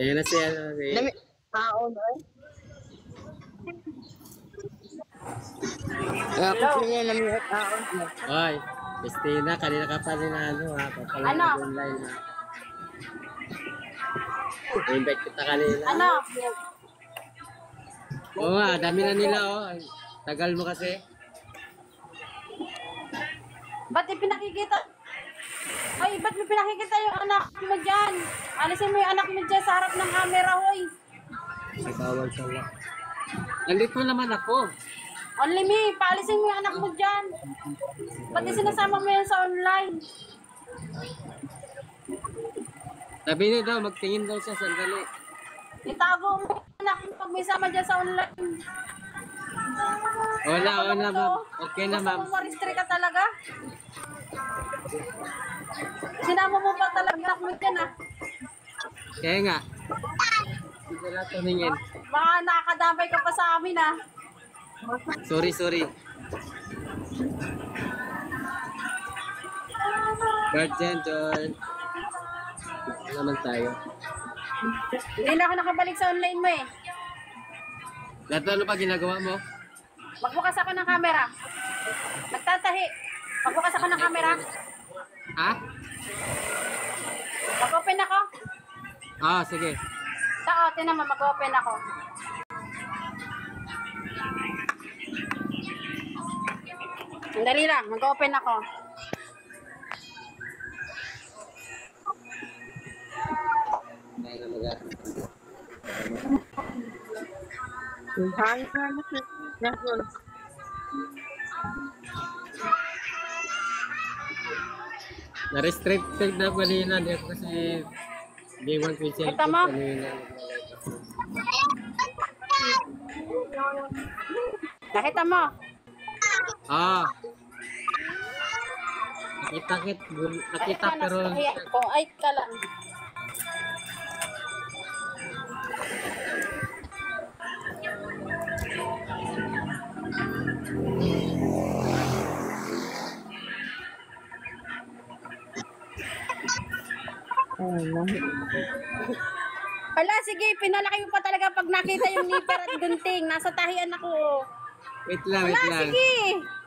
Ayun na siya. Dami. Oo, no? Hello? Hoy, Christina, kanina ka pa rin ha. Papalang Ano? online ha. I-invite kita kanina. Ano? Oo nga, dami na nila oh. Tagal mo kasi. Ba't ipinakikita? Ay, ba't may pinakikita yung anak mo dyan? Alisin mo yung anak mo dyan sa harap ng camera, hoy. Nagawal sa lang. Nandito naman ako. Only me, paalisin mo yung anak mo dyan. Ba't sinasama mo yan sa online? Sabi niya daw, magtingin daw siya sandali. Itago mo yung anak mo pag may sama dyan sa online. Wala ma'am. Okay na ma'am. Gusto mo ma-restrict ka talaga? Sinama mo pa talaga anak mo dyan, ah. Kaya nga. Hindi ko na tumingin. Baka nakakadamay ka pa sa amin, ah. Sorry. Guardian, John. Ano naman tayo? Hindi na ako nakabalik sa online mo, eh. Lahat ano pa ginagawa mo? Magbukas ako ng camera. Nagtatahi. Magbukas ako ng camera. Ha? Mag-open ako. Ah, sige. Tao, tinan mo, mag-open ako. Sandali lang, mag-open ako. Dahil na mag- Na-restricted na kanina. Hindi ako kasi day 1 ko yung Ito mo. kanina. Nakita mo? Ah. Nakita pero Ayan ko, ay ka lang. Hala, sige, pinalaki mo pa talaga pag nakita yung nipper at gunting. Nasa tahian ako. wait lang. Hala, sige.